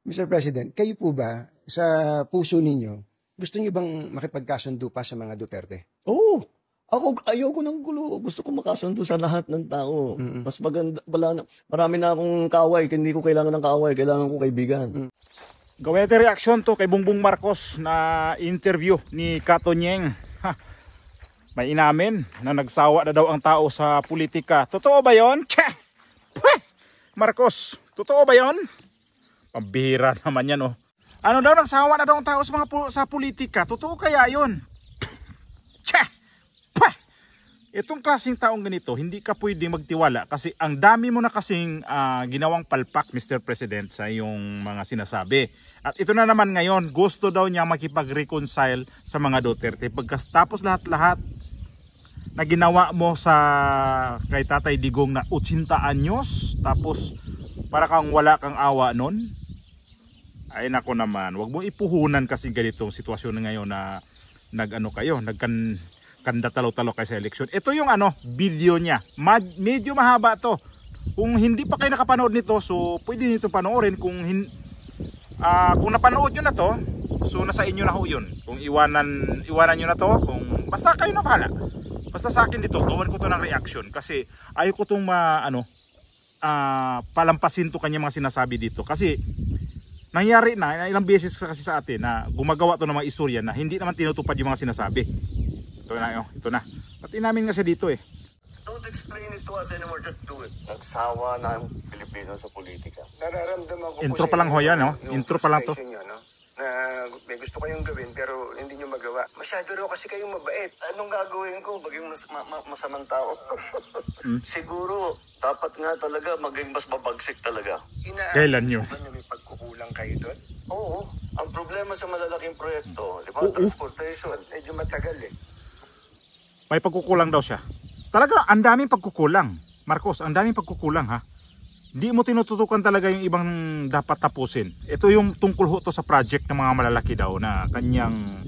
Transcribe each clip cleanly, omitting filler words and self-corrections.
Mr. President, kayo po ba, sa puso ninyo, gusto niyo bang makipagkasundo pa sa mga Duterte? Oo. Ako, ayoko ng gulo. Gusto ko makasundo sa lahat ng tao. Mas maganda, marami na akong kaaway. Hindi ko kailangan ng kaaway. Kailangan ko kaibigan. Gawin natin reaction to kay Bongbong Marcos na interview ni Kato Nieng. May inamin na nagsawa na daw ang tao sa politika. Totoo ba yon? Che! Puh! Marcos, totoo ba yon? Pambihira naman yan, oh. Ano daw, nagsawa na daw ang tao sa politika? Totoo kaya yon? Che! Puh! Itong klaseng taong ganito, hindi ka pwedeng magtiwala kasi ang dami mo na kasing ginawang palpak, Mr. President, sa iyong mga sinasabi. At ito na naman ngayon, gusto daw niya makipag-reconcile sa mga Duterte. Pagkatapos lahat-lahat na ginawa mo sa kay Tatay Digong na 80 anyos, tapos para kang wala kang awa nun. Ay nako naman, wag mo ipuhunan kasi ganitong sitwasyon na ngayon na nagkanda talo-talo kayo sa eleksyon. Ito yung video niya. Medyo mahaba to. Kung hindi pa kayo nakapanood nito, so pwede nito panoorin. Kung napanood nyo na to, so nasa inyo na ho yun. Kung iwanan nyo na to, kung basta kayo na bahala. Basta sa akin dito, gawan ko to ng reaction kasi ayaw ko tong palampasin to kanya mga sinasabi dito. Kasi nangyari na ilang beses kasi sa atin na gumagawa to ng mga istorya na hindi naman tinutupad yung mga sinasabi. Ito na. Pati namin kasi dito eh. Don't explain it to us anymore, just do it. Nagsawa na ang Pilipino sa politika. Nararamdaman ko Intro po pa lang ho yan, no? Intro pa lang to. Nyo, no? Na may gusto kayong gawin pero hindi nyo magawa. Masyado raw kasi kayong mabait. Anong gagawin ko? Maging masamang tao? Siguro, dapat nga talaga maging mas mabagsik talaga. Kailan nyo? Na may pagkukulang kayo doon? Oo. Ang problema sa malalaking proyekto, di ba? Transportation. Medyo matagal eh. May pagkukulang daw siya. Talaga, ang daming pagkukulang. Marcos, ang daming pagkukulang ha. Hindi mo tinututukan talaga yung ibang dapat tapusin. Ito yung tungkol ho to sa project ng mga malalaki daw na kanyang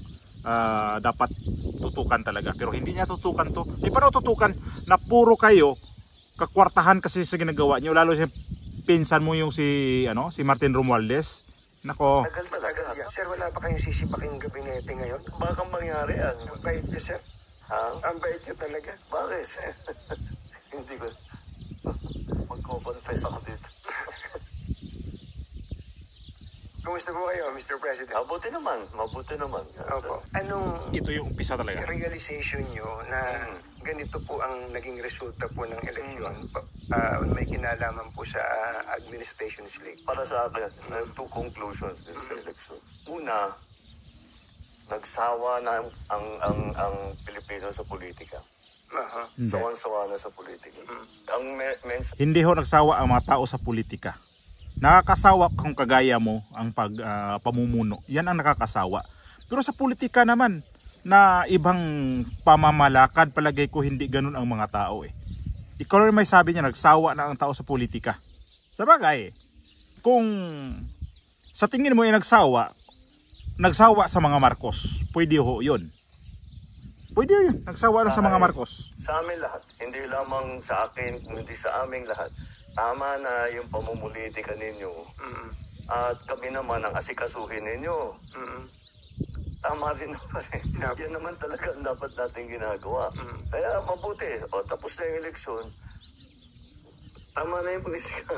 dapat tutukan talaga. Pero hindi niya tutukan to. Hindi pa raw tutukan na puro kayo kakwartahan kasi sa ginagawa niyo. Lalo si pinsan mo yung si Martin Romualdez. Nako. Tagal. Sir, wala pa kayong sisipaking gabinete ngayon? Baka mangyari yan. Ang bait nyo, sir. Ang bait nyo talaga. Bakit? Hindi ko. Magko-confess ako dito. Kumusta po kayo, Mr. President? Mabuti naman. Opo. Anong Ito yung umpisa talaga. realization nyo na ganito po ang naging resulta po ng eleksyon? May kinalaman po sa administration slate? Para sa akin, I have two conclusions din sa election. Una, nagsawa na ang Pilipino sa politika. Sawan-sawa na sa politika. Hindi ho nagsawa ang mga tao sa politika. Nakakasawa kung kagaya mo ang pamumuno. Yan ang nakakasawa. Pero sa politika naman, na ibang pamamalakad, palagay ko hindi ganun ang mga tao eh. Ikaw rin may sabi niya, nagsawa na ang tao sa politika. Sa bagay, kung sa tingin mo ay nagsawa sa mga Marcos, pwede ho yun. Pwede yun, nagsawa na sa mga Marcos. Sa amin lahat, hindi lamang sa akin, kundi sa aming lahat. Tama na yung pamumulitika ninyo. At kami naman ang asikasuhin ninyo. Tama rin naman eh. Yan naman talaga ang dapat natin ginagawa. Kaya mabuti. Tapos na yung eleksyon. Tama na yung politika.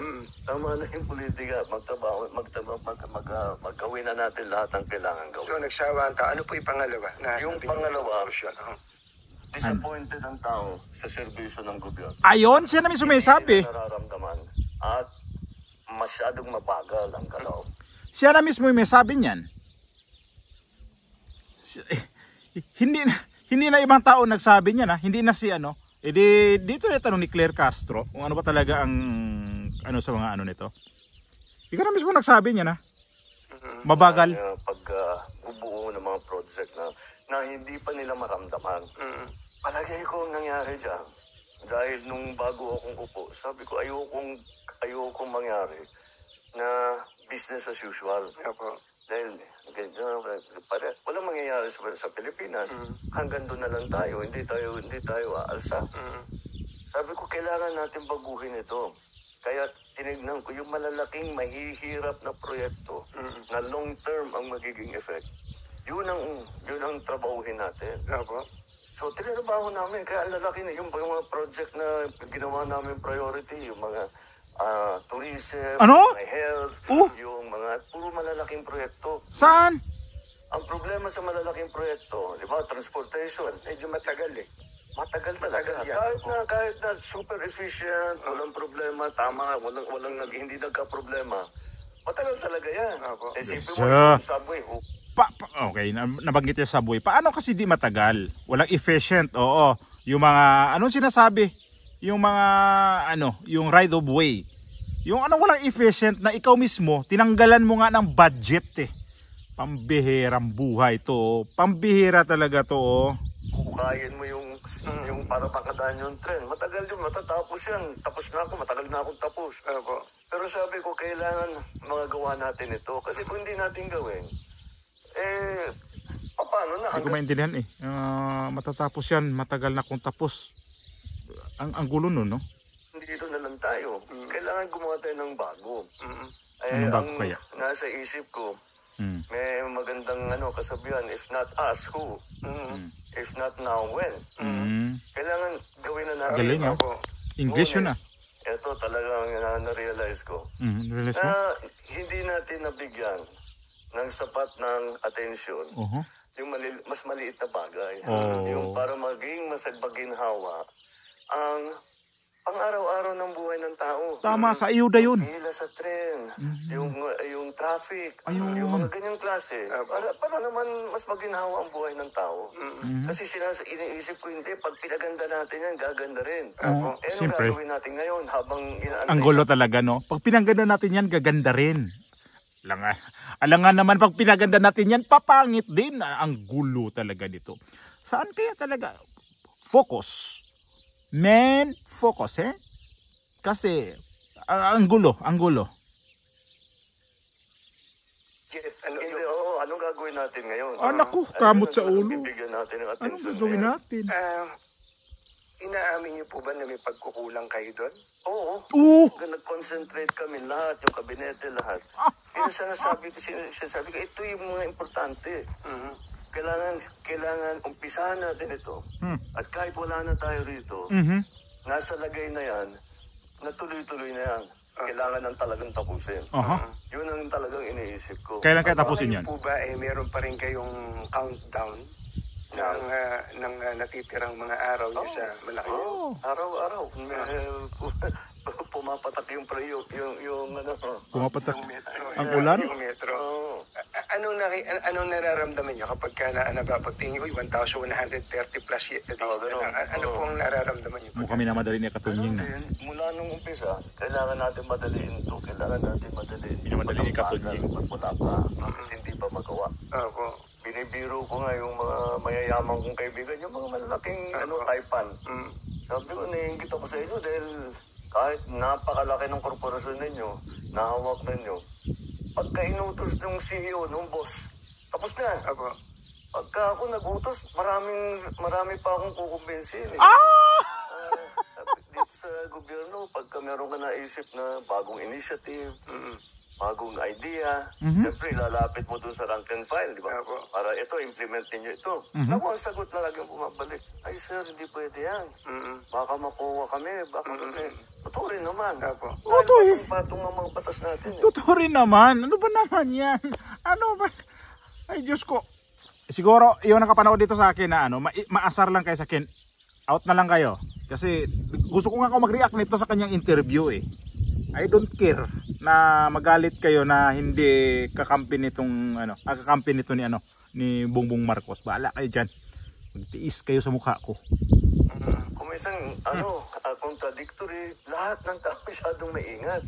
Maggawin na natin lahat ng kailangan gawin. So nagsawa ang tao. Ano po yung pangalawa? Yung pangalawa, disappointed ang tao sa serbisyo ng gobyerno. Ayon, siya namin sumisabi. Hindi nararamdaman at masyadong mabagal ang galaw. Siya na mismo yung may sabi niyan. Hindi na ibang tao nagsabi niyan ha. Hindi na si dito na tanong ni Claire Castro kung ano ba talaga ang sa mga nito. Ikaw na mismo nagsabi niyan ha. Mabagal. Pag bubuo ng mga project na hindi pa nila maramdaman. Palagay ko ang nangyari dyan. Dahil nung bago akong upo, sabi ko ayokong mangyari na business as usual. Dahil walang mangyayari sa Pilipinas. Hanggang doon na lang tayo. Hindi tayo aalsa. Sabi ko, kailangan natin baguhin ito. Kaya tinignan ko yung malalaking mahihirap na proyekto na long term ang magiging effect. Yun ang trabahuhin natin. Opo. So, tinrabaho namin, kaya ang lalaki na yung mga project na ginawa namin priority, yung mga tourism, Ano? mga health, Oh. yung mga puro malalaking proyekto. Saan? Ang problema sa malalaking proyekto, di ba, transportation, Medyo matagal eh. matagal talaga. Matagal yan. Kahit na super efficient, walang problema, tama, hindi nagka-problema. Matagal talaga yan. Opo. Isipin Yes, mo sir. yung subway, Okay, nabanggit niya sa buhay. Paano kasi di matagal? Walang efficient, oo. Yung mga, anong sinasabi? Yung mga, yung right of way. Yung walang efficient na ikaw mismo, tinanggalan mo nga ng budget eh. Pambihirang buhay to, oh. Pambihira talaga to, oh. hukayin mo yung para makadaan yung trend. Matagal yun, matatapos yan. Tapos na ako, matagal na akong tapos. Opo. Pero sabi ko, kailangan magagawa natin ito. Kasi kung hindi natin gawin, paano na? Hindi ko maintindihan eh. Matatapos yan, matagal na kung tapos. Ang gulo nun, no? Dito na lang tayo. Kailangan gumawa tayo ng bago. Anong bago kaya? Nasa isip ko, Hmm. may magandang kasabihan, if not us, who? If not now, when? Kailangan gawin na natin. Galing, ah. Opo. English yun ah. Ito talagang na-realize ko. Realize mo? Na hindi natin nabigyan ng sapat ng atensyon yung mas maliit na bagay. Oh. Yung para maging masagbaginhawa ang pang-araw-araw ng buhay ng tao. Tama, sa ayuda yun. Hila sa tren, yung traffic, Ayun. yung mga ganyang klase. Para naman mas maginhawa ang buhay ng tao. Kasi iniisip ko hindi, pag pinaganda natin yan, gaganda rin. Oo, Ano siyempre. gagawin natin ngayon habang inaantay? Ang gulo talaga, no? Pag pinaganda natin yan, gaganda rin. Alangan naman, pag pinaganda natin yan, papangit din. Ang gulo talaga dito. Saan kaya talaga? Focus. Men, focus, eh? Kasi, ang gulo. Hindi, anong gagawin natin ngayon? Naku, kamot sa ulo. Bibigyan natin ng Anong atensyon gagawin ngayon? natin? Inaamin niyo po ba na may pagkukulang kayo doon? Oo. Nag-concentrate kami lahat, yung kabinete lahat. Kaya sinasabi ko, ito yung mga importante. Kailangan umpisahan natin ito. At kahit wala na tayo rito, nasa lagay na yan, natuloy-tuloy na yan. Kailangan ng talagang tapusin. Yun ang talagang iniisip ko. Kailan kaya tapusin yan? Po ba, meron pa rin kayong countdown ng natitirang mga araw niyo sa Malacanang? Araw-araw. Pumapatak yung Pumapatak ang ulan? Yung metro. Anong nararamdaman niyo kapag napapagtingin, 1,130 plus days na lang? Ano pong nararamdaman niyo? Mukha kami na madali niya katunying na. Mula nung umpisa, kailangan natin madaliin ito. Kailangan natin madaliin. Minamadali ni Katunying. Pag wala pa, hindi pa magawa. Opo. Binibiro ko nga yung mga mayayaman kong kaibigan, yung mga malalaking taipan. Sabi ko, naiingit ako sa inyo dahil kahit napakalaki ng korporasyon ninyo, nahawak ninyo, pagka inutos ng CEO, ng boss, tapos na. Opo. Pagka ako nagutos, marami pa akong kukumbinsin. Sabi, dito sa gobyerno, pagka meron ka naisip na bagong initiative, bagong idea, siyempre lalapit mo dun sa rank and file, di ba? Para ito, implement ninyo ito. Naku, ang sagot na laging bumabalik, ay sir, hindi pwede yan. Baka makuha kami, Totoo rin naman. Dahil patong ang mga batas natin. Totoo rin naman. Ano ba naman yan? Ano ba? Ay, Diyos ko. Siguro, yung nakapanood dito sa akin na maasar lang kayo sa akin. Out na lang kayo. Kasi gusto ko nga ako mag-react nito sa kanyang interview eh. I don't care na magalit kayo na hindi kakampi nitong kakampi nito ni Bongbong Marcos. Bahala kayo diyan. Magtiis kayo sa mukha ko. Kung minsan contradictory, lahat ng tao masyadong maingat.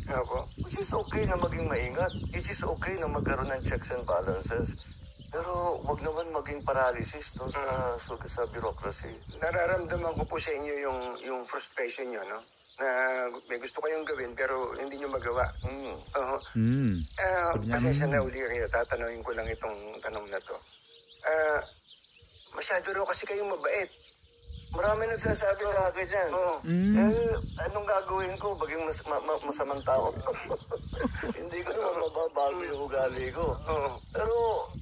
Which is okay na maging maingat. It is okay na magkaroon ng checks and balances. Pero wag naman maging paralysis doon sa bureaucracy. Nararamdaman ko po sa inyo yung frustration niyo, no? Na may gusto kayong gawin pero hindi nyo magawa. Pasensya na uli kayo, tatanungin ko lang itong tanong na to. Masyado raw kasi kayong mabait. Marami nagsasabi sa akin yan. Anong gagawin ko? Baging masamang tao. Hindi ko naman mababago yung ugali ko. Pero,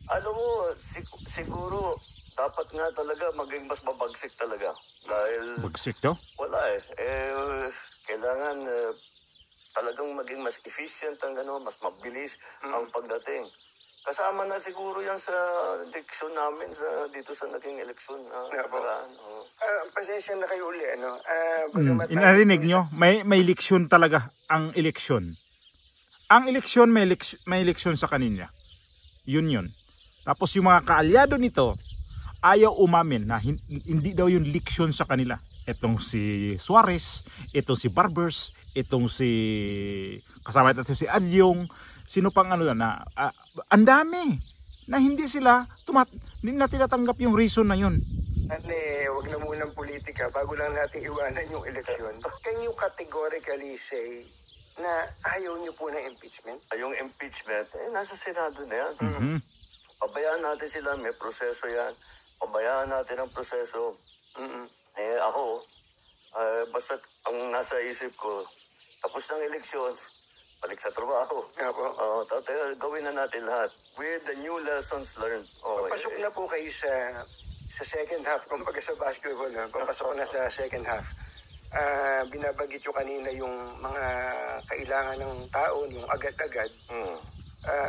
alam mo, siguro, dapat nga talaga maging mas mabagsik talaga. Dahil... Bagsik to? Wala kailangan talagang maging mas efficient ang mas mabilis ang pagdating. Kasama na siguro yan sa diksyon namin dito sa naging eleksyon. Pasensya na kayo uli, ano? Inarinig nyo, may leksyon talaga ang eleksyon. Ang eleksyon, may eleksyon sa kanila. Yun. Tapos yung mga kaalyado nito, ayaw umamin na hindi daw yung leksyon sa kanila. Itong si Suarez, itong si Barbers, itong si kasama ito si Adyong, sino pang ano yan na ang dami na hindi na tinatanggap yung reason na yun. Wag na munang politika bago lang natin iwanan yung eleksyon. Can you categorically say na ayaw niyo po ng impeachment? Yung impeachment, nasa Senado na yan. Pabayaan natin sila, may proseso yan. Pabayaan natin ang proseso. Ako, basta ang nasa isip ko, tapos ng eleksyon, balik sa trabaho. Gawin na natin lahat with the new lessons learned. Papasok na po kayo sa second half, kumbaga sa basketball, papasok na sa second half. Binabanggit nyo kanina yung mga kailangan ng tao, yung agad-agad.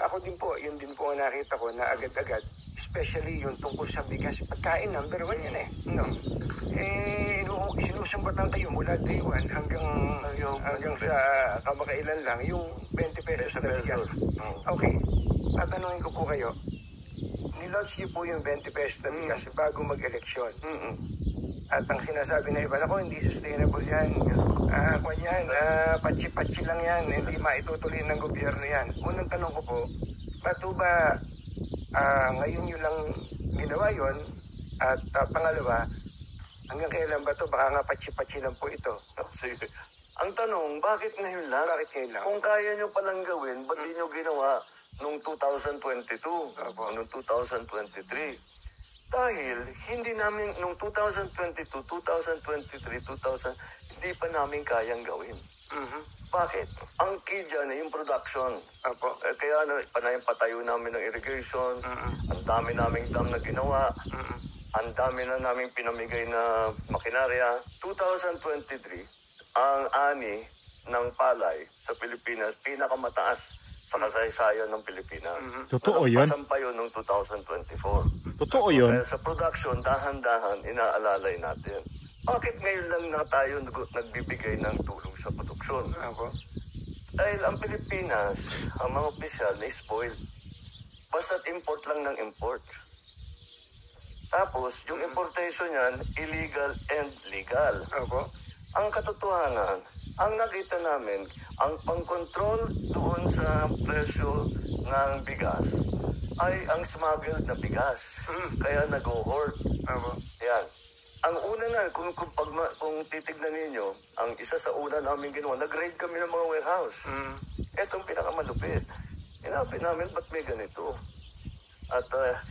Ako din po, yun din po ang nakita ko na agad-agad. Especially yung tungkol sa bigas. Pagkain, number 1 yan sinusumbatan kayo mula day 1 hanggang sa kamakailan lang, yung 20 pesos na bigas. Okay, tatanungin ko po kayo. Nilaunch niyo po yung 20 pesos na bigas bago mag-eleksyon. At ang sinasabi na iba, hindi sustainable yan. Patsi-patsi lang yan. Hindi maitutuloy ng gobyerno yan. Unang tanong ko po, bato ba ngayon yun lang ginawa yun? At pangalawa, hanggang kailan ba ito? Baka nga patsi-patsi lang po ito. Sige. Ang tanong, bakit ngayon lang? Kung kaya nyo palang gawin, ba't di nyo ginawa noong 2022, noong 2023? Dahil hindi namin, noong 2022, 2023, hindi pa namin kayang gawin. Bakit? Ang key dyan ay yung production. Kaya patayo namin ng irrigation, ang dami naming dam na ginawa, ang dami na naming pinamigay na makinarya. 2023, ang ani ng palay sa Pilipinas, pinakamataas sa kasaysayan ng Pilipinas. Totoo yun? Pasampa yun noong 2024. Totoo yun? Sa production, dahan-dahan, inaalalay natin. Bakit ngayon lang na tayo nagbibigay ng tulong sa produksyon? Dahil ang Pilipinas, ang mga opisyal na spoiled. Basta't import lang ng import. Tapos, yung importation yan, illegal and legal. Ang katotohanan, ang nakita namin, ang pang-control doon sa presyo ng bigas ay ang smuggled na bigas. Kaya nag-hoard. Yan. Ang una na, kung titignan ninyo, ang isa sa una namin ginawa, nag-raid kami ng mga warehouse. Itong pinakamalupit. Sinabi namin, ba't may ganito? At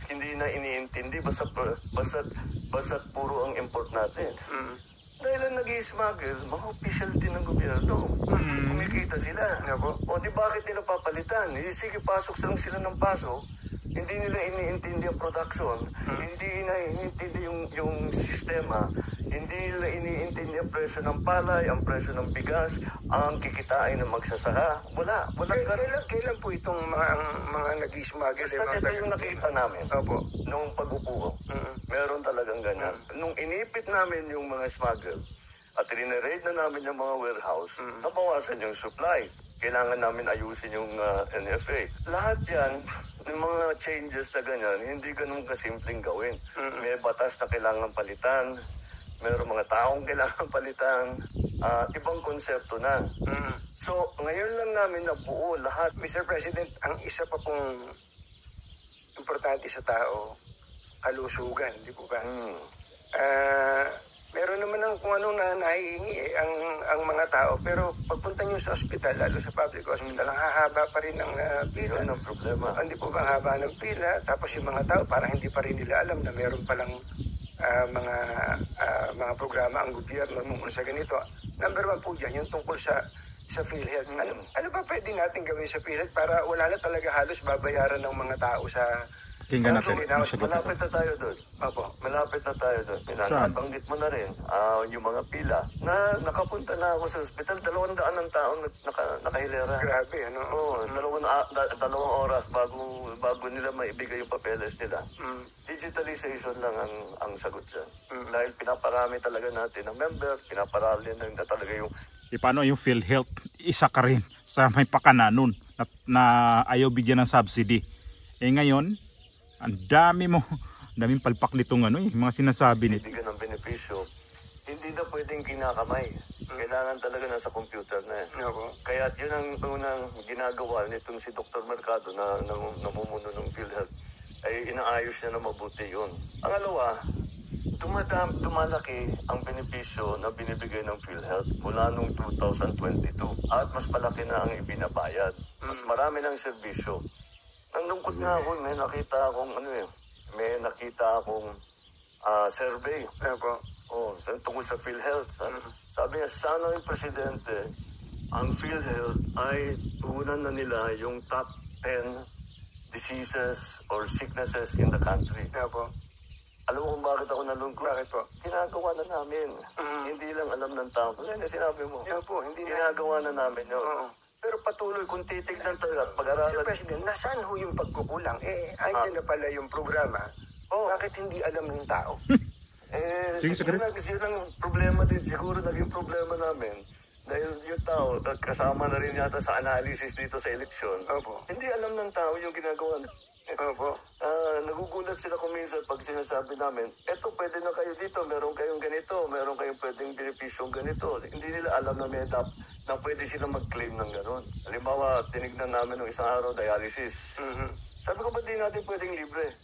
hindi na iniintindi, basta't puro ang import natin. Dahil ang nag-i-smuggle, mga official din ng gobyerno. Kumikita sila. O di bakit nila papalitan? Sige, pasok lang sila ng pasok. Hindi nila iniintindi ang production. Hindi nila iniintindi yung sistema. Hindi nila iniintindi ang presyo ng palay, ang presyo ng bigas, ang kikitain ng magsasaka. Wala. Kailan po itong mga nag-i-smuggle? Basta ito yung nakita namin. Nung pag-upo. Meron talagang ganyan. Nung inipit namin yung mga smuggle at rineraid na namin yung mga warehouse, nabawasan yung supply. Kailangan namin ayusin yung NFA. Lahat yan, yung mga changes na ganyan, hindi ganun kasimpleng gawin. May batas na kailangan palitan, mayroong mga taong kailangan palitan, ibang konsepto na. So, ngayon lang namin nabuo lahat. Mr. President, ang isa pa pong importante sa tao, kalusugan, di po ba? Meron naman ng kung anong nahihingi ang mga tao, pero pagpunta nyo sa ospital, lalo sa public hospital, ang hahaba pa rin ng pila. Yun ang problema. Hindi po ba haba ng pila? Tapos yung mga tao, parang hindi pa rin nila alam na meron palang mga programa ang gobyerno tungkol sa ganito. Number 1 po dyan, yung tungkol sa PhilHealth. Ano ba pwede natin gawin sa PhilHealth para wala na talaga halos babayaran ng mga tao sa... Tingnan natin yung sagot nito. Malapit na tayo doon. Opo. Malapit na tayo doon. Saan? Nabanggit mo na rin yung mga pila na nakapunta na ako sa ospital. 200 ng tao nakahilera. Grabe, ano? Oo, dalawang oras bago nila maibigay yung papeles nila. Digitalization lang ang sagot dyan. Dahil pinaparami talaga natin ang member, pinaparami na talaga yung... Paano yung PhilHealth? Isa ka rin sa may pakananon na ayaw bigyan ng subsidy. Ngayon, ang daming palpak nitong mga sinasabi nito. Bibigyan ng benepisyo, hindi na pwedeng kinakamay. Kailangan talaga nasa computer na yan. Kaya yun ang unang ginagawa nitong si Dr. Mercado na namumuno ng PhilHealth, ay inaayos niya na mabuti yun. Pangalawa, tumalaki ang benepisyo na binibigay ng PhilHealth mula noong 2022 at mas malaki na ang ibinabayad. Mas marami ng serbisyo. Nandungkot nga ako, may nakita akong survey. Tungkol sa PhilHealth. Sabi niya, sana yung presidente, ang PhilHealth ay tugunan na nila yung top 10 diseases or sicknesses in the country. Alam mo kung bakit ako nalungkot? Bakit po? Ginagawa na namin. Hindi lang alam ng tao. Kaya sinabi mo, ginagawa na namin yun. Pero patuloy kung titignan talaga at pag-aralan. Sir President, nasaan ho yung pagkukulang? Andyan na pala yung programa. Bakit hindi alam ng tao? Siguro ang problema din, siguro naging problema namin. Dahil yung tao, kasama na rin yata sa analysis dito sa eleksyon. Hindi alam ng tao yung ginagawa na. Nagugulat sila kung minsan pag sinasabi namin, eto pwede na kayo dito, meron kayong ganito, meron kayong pwedeng benepisyong ganito. Hindi nila alam na may na pwede sila mag-claim ng gano'n. Halimbawa, tinignan namin ng isang araw dialysis. Sabi ko, ba't di natin pwedeng libre?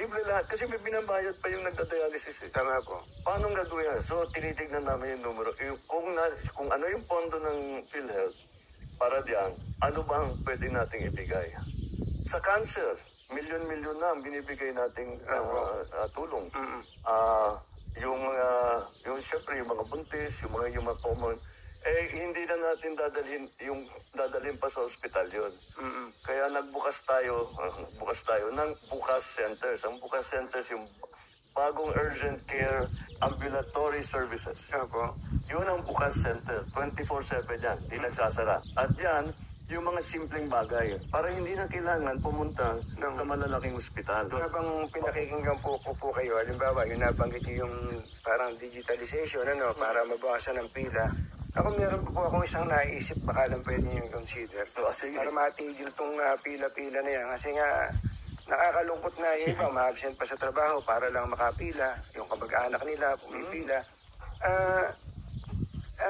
Libre lahat. Kasi may binabayad pa yung nagda-dialysis. Tama po. Paano nga gawin yan? So, tinitignan namin yung numero. Kung ano yung pondo ng PhilHealth para diyan, ano ba ang pwede nating ibigay? Sa cancer, milyon-milyon na ang binibigay nating tulong. Yung siyempre, yung mga buntis, yung mga common, hindi na natin dadalhin pa sa ospital yun. Kaya nagbukas tayo ng Bukas Centers. Ang Bukas Centers, yung bagong urgent care ambulatory services. Yun ang Bukas Center. 24/7 yan. Hindi nagsasara. At yan, yung mga simpleng bagay para hindi na kailangan pumunta sa malalaking ospital. Habang pinakikinggan po kayo, halimbawa, yung nabanggit niyo yung parang digitalization, para mabawasan ng pila. Ako meron po akong isang naisip, baka lang pwede nyo consider. Para matigil tong pila-pila na yan. Kasi nga, nakakalungkot na yung iba, ma-absent pa sa trabaho para lang makapila. Yung kamag-anak nila, pumipila.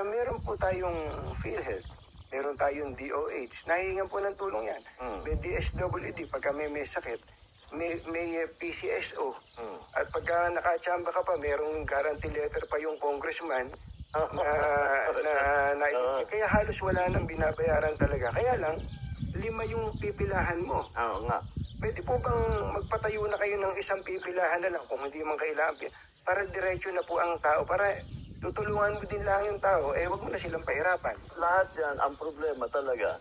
Meron po tayong PhilHealth. Meron tayong DOH. Nahihingan po ng tulong yan. May DSWD, pagka may sakit. May PCSO. At pagka nakachamba ka pa, merong guarantee letter pa yung congressman kaya halos wala nang binabayaran talaga. Kaya lang, 5 yung pipilahan mo. Nga. Pwede po bang magpatayo na kayo ng isang pipilahan na lang kung hindi man kailangan? Para diretso na po ang tao. Para tutulungan mo din lang yung tao, wag mo na silang pahirapan. Lahat yan, ang problema talaga.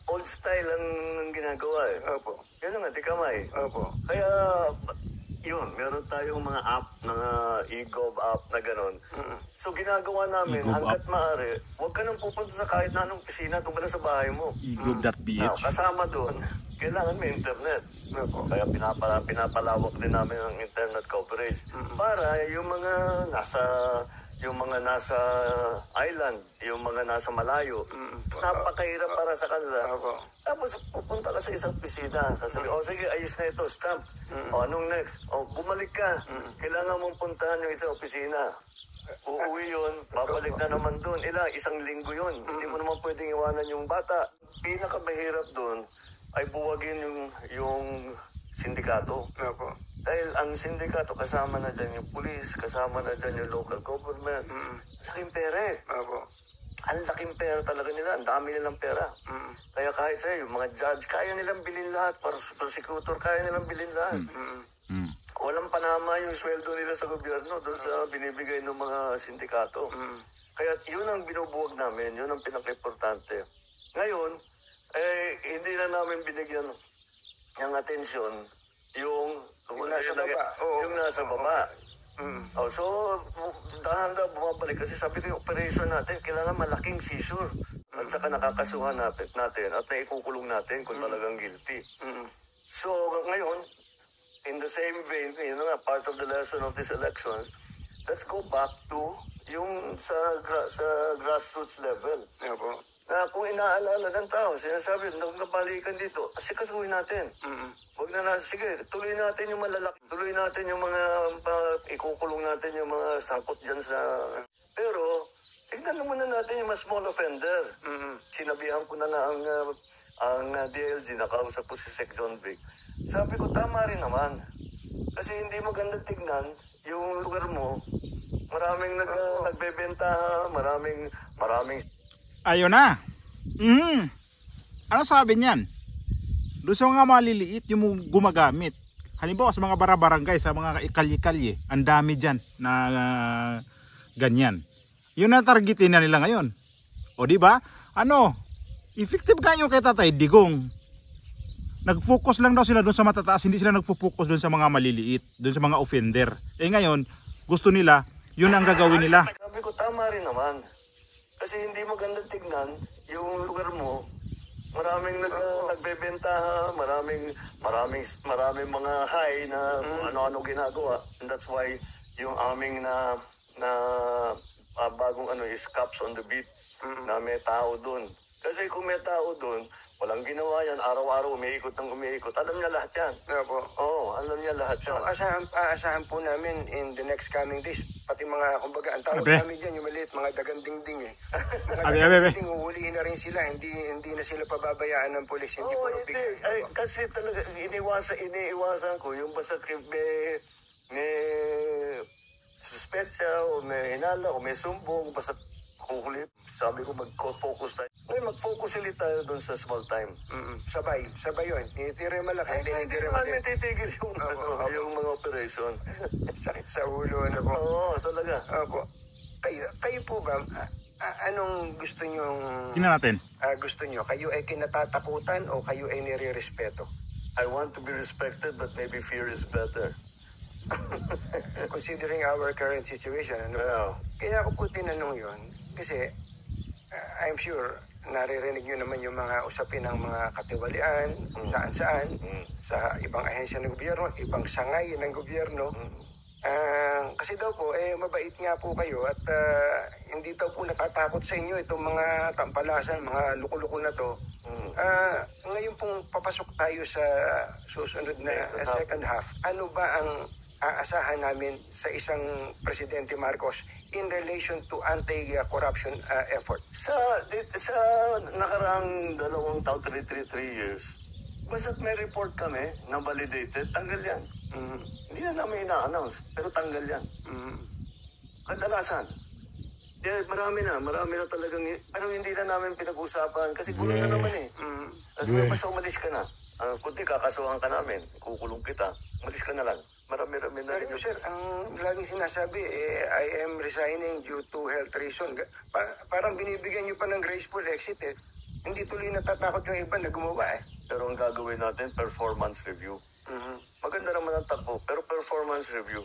Old style ang ginagawa . Yan nga, di kamay. Kaya, yun, meron tayong mga app, mga e-gov app na gano'n. So ginagawa namin, hanggat maaari, huwag ka nang pupunta sa kahit na anong opisina, doon ka lang sa bahay mo. e-gov.ph. Kasama doon, kailangan may internet. Kaya pinapalawak din namin ang internet coverage. Para yung mga nasa island, yung mga nasa malayo, napakahirap para sa kanila. Tapos pupunta ka sa isang opisina, sasabihin, sige, ayos na ito, stamp. Anong next? Bumalik ka. Kailangan mong puntahan yung isang opisina. Uuwi yun, babalik na naman doon. Isang linggo yun. Hindi mo naman pwedeng iwanan yung bata. Pinakamahirap doon ay buwagin yung sindikato. Dahil ang sindikato, kasama na dyan yung police, kasama na dyan yung local government. Laking pera . Ang laking pera talaga nila. Ang dami nilang pera. Kaya kahit sa'yo, yung mga judge, kaya nilang bilhin lahat. Prosecutor, kaya nilang bilhin lahat. walang panama yung sweldo nila sa gobyerno doon sa binibigay ng mga sindikato. Kaya yun ang binubuwag namin, yun ang pinaka-importante. Ngayon, hindi na namin binigyan ng atensyon yung nasa baba. Yung nasa baba. So, dahan-dahan bumabalik kasi sabi ko yung operation natin, kailangan malaking seizure. At saka nakakasuhan natin at naikukulong natin kung talagang guilty. So, ngayon, in the same vein, part of the lesson of these elections, let's go back to yung sa grassroots level. Na kung inaalala ng tao, sinasabi, nabalikan dito, asikasuhin natin. Huwag na sige, tuloy natin yung malalaki. Tuloy natin yung mga, ikukulong natin yung mga sangkot dyan sa... Pero, tignan muna natin yung mas small offender. Sinabihan ko na ang DLG, nakausap ko si Sec. John Vic. Sabi ko, tama rin naman. Kasi hindi maganda tignan yung lugar mo. Maraming nagbebenta, maraming... Ayun na. Ano sabi niyan? Doon sa mga maliliit yung gumagamit. Halimbawa sa mga barangay, sa mga kalye-kalye, ang dami dyan na ganyan. Yun ang targetin na nila ngayon. O di ba? Effective kayo kay Tatay Digong. Nag-focus lang daw sila doon sa matataas, hindi sila nagfo-focus doon sa mga maliliit, doon sa mga offender. Ngayon, gusto nila, yun ang gagawin nila. Sabi ko, tama rin naman. Kasi hindi maganda tignan yung lugar mo. Maraming nagbebenta, maraming mga high na ano-ano ginagawa. And that's why yung aming na bagong is cops on the beat na may tao doon. Kasi kung may tao doon, walang ginawa yan, araw-araw umiikot ng umiikot. Alam niya lahat yan. Oo, alam niya lahat yan. So, asahan po namin in the next coming days, pati mga, kumbaga, ang tawag namin dyan, yung maliit, mga dagandingding Mga dagandingding, uhulihin na rin sila, hindi na sila pababayaan ng polis. Hindi kasi talaga, iniiwasan ko, yung basta may suspetsya, o may hinala, o may sumbong, basta huli. Sabi ko, mag-focus tayo. Mag-focus ulit tayo doon sa small time. Sabay yun. Tinitira yung malaki. Hindi naman titigil yung mga operation. Sakit sa ulo. Oo, talaga. Kayo po ba, anong gusto nyong... Tingnan natin. Gusto nyo? Kayo ay kinatatakutan o kayo ay nire-respeto? I want to be respected, but maybe fear is better. Considering our current situation, kaya ako po tinanong yun, kasi I'm sure naririnig nyo naman yung mga usapin ng mga katiwalian, kung saan-saan, sa ibang ahensya ng gobyerno, ibang sangay ng gobyerno. Kasi daw po, mabait nga po kayo at hindi daw po natatakot sa inyo itong mga tampalasan, mga luko-luko na to. Ngayon pong papasok tayo sa susunod na second half, ano ba ang aasahan namin sa isang Presidente Marcos in relation to anti-corruption effort? Sa nakaraang 2 taon, 3 years, basta't may report kami na validated, tanggal yan. Hindi na namin ina-announce, pero tanggal yan. Kadalasan. Marami na talagang, pero hindi na namin pinag-usapan kasi gulo na naman Tapos may basta umalis ka na. Kunti kakasuhan ka namin, kukulong kita, umalis ka na lang. Marami na rin. Pero sir, ang laging sinasabi, I am resigning due to health reason. Parang binibigyan nyo pa ng graceful exit Hindi tuloy natatakot yung iba na gumawa Pero ang gagawin natin, performance review. Maganda naman ang takbo, pero performance review.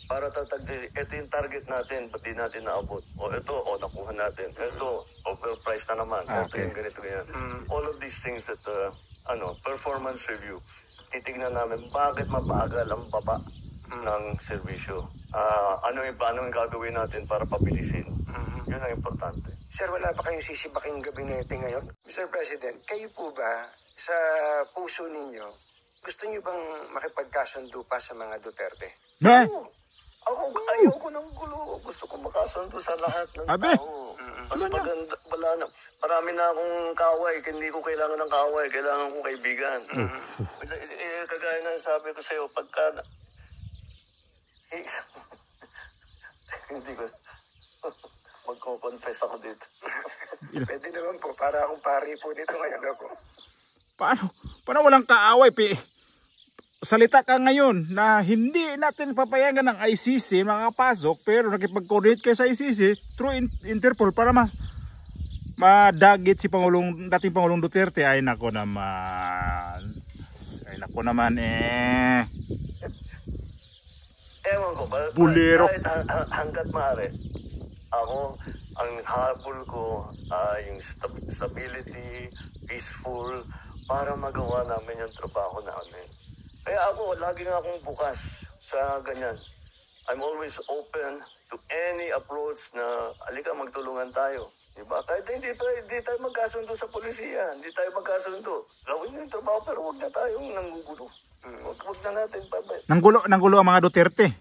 Para ito yung target natin, ba't di natin naabot? Nakuha natin. Ito, overpriced na naman. Ito yung ganito, ganyan. All of these things that, performance review. Titignan namin bakit mabagal ang baba ng serbisyo. Ano yung gagawin natin para pabilisin? Yun ang importante. Sir, wala ba kayong sisibaking gabinete ngayon? Mr. President, kayo po ba sa puso ninyo, gusto niyo bang makipagkasundo pa sa mga Duterte? Ayoko ng gulo. Gusto ko makasundo sa lahat ng tao. Mas maganda, marami na akong kaaway. Hindi ko kailangan ng kaaway. Kailangan kong kaibigan. Kagaya na sabi ko sa'yo, pagka... Hindi ko... Magko-confess ako dito. Pwede naman po. Para akong pari po dito ngayon. Paano walang kaaway? salita ka ngayon na hindi natin papayagan ng ICC makakapasok, pero nakipag-coordinate kayo sa ICC through Interpol para madagit si dating Pangulong Duterte. Ay nako naman Ewan ko, Bulero. kahit hanggat maaari, ako, ang habol ko ay yung stability, peaceful, para magawa namin yung trabaho namin. Kaya ako, lagi nga akong bukas sa ganyan. I'm always open to any approach na, alika, magtulungan tayo. Diba? Kahit hindi tayo magkasundo sa polisiya, hindi tayo magkasundo. Gawin yung trabaho, pero huwag na tayong nanggugulo. Huwag na natin Nanggulo ang mga Duterte.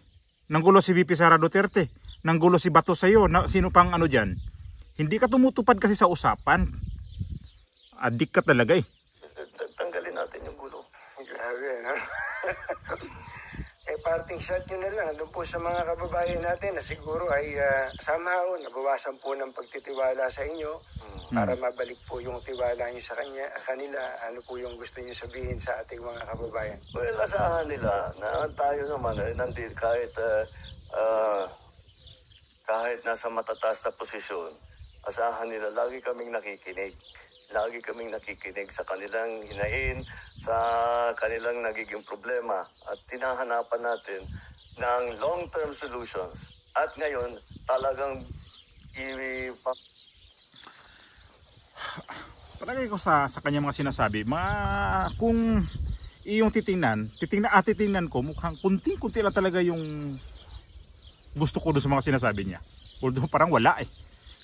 Nanggulo si VP Sara Duterte. Nanggulo si Bato sa'yo. Sino pang ano dyan? Hindi ka tumutupad kasi sa usapan. Adik ka talaga eh. Tanggalin natin yung gulo. Grabe, no? Parting shot nyo na lang doon po sa mga kababayan natin na siguro ay somehow nabawasan po ng pagtitiwala sa inyo para mabalik po yung tiwala nyo sa kanila. Ano po yung gusto nyo sabihin sa ating mga kababayan? Well, asahan nila na tayo naman kahit nasa matataas na posisyon, asahan nila lagi kaming nakikinig. Lagi kaming nakikinig sa kanilang hinahin, sa kanilang nagiging problema at tinahanapan natin ng long-term solutions. At ngayon, talagang palagay ko sa kanya mga sinasabi, kung iyong titingnan ko, mukhang kunti-kunti lang talaga yung gusto ko doon sa mga sinasabi niya. Although parang wala eh.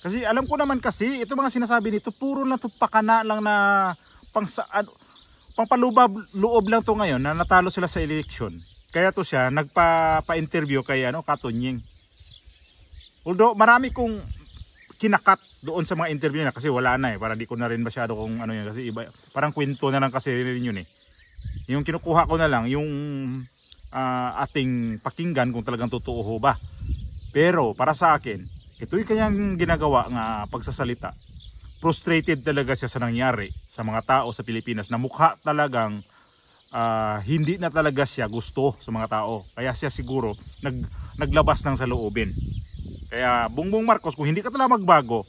Kasi alam ko naman kasi, ito mga sinasabi nito, puro na to pakana lang na pangpaloob lang to ngayon na natalo sila sa election. Kaya to siya nagpa-interview kay Kato Nieng. Although marami kong kinakat doon sa mga interview na kasi wala na eh. Parang di ko na rin masyado kung ano yan kasi iba, parang kwento na lang kasi rin yun eh. Yung kinukuha ko na lang yung ating pakinggan kung talagang totoo ho ba. Pero para sa akin, ito yung kanyang ginagawa nga pagsasalita. Frustrated talaga siya sa nangyari sa mga tao sa Pilipinas na mukha talagang hindi na talaga siya gusto sa mga tao. Kaya siya siguro naglabas ng saloobin. Kaya Bongbong Marcos, kung hindi ka talaga magbago,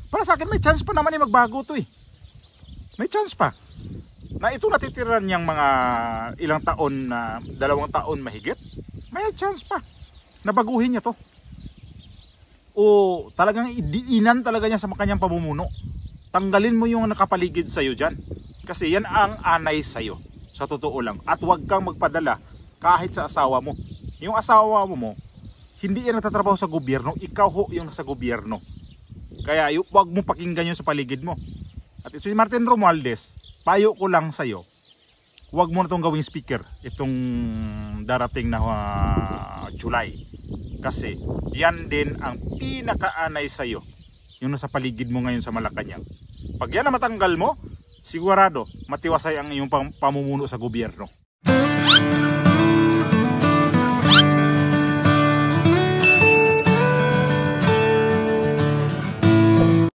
para sa akin may chance pa naman magbago to eh. May chance pa. Na ito natitiran niyang mga ilang taon na 2 taon mahigit, may chance pa na baguhin niya to. O talagang idiinan talaga niya sa kanyang pamumuno. Tanggalin mo yung nakapaligid sa'yo dyan. Kasi yan ang anay sa'yo. Sa totoo lang. At huwag kang magpadala kahit sa asawa mo. Yung asawa mo, hindi yan nagtatrabaho sa gobyerno. Ikaw ho yung nasa gobyerno. Kaya huwag mo pakinggan yun sa paligid mo. At ito si Martin Romualdez, payo ko lang sa'yo. Huwag mo na itong gawing speaker. Itong darating na July. Kasi yan din ang pinakaanay sa'yo. Yung nasa paligid mo ngayon sa Malacanang. Pag yan na matanggal mo, sigurado matiwasay ang iyong pamumuno sa gobyerno.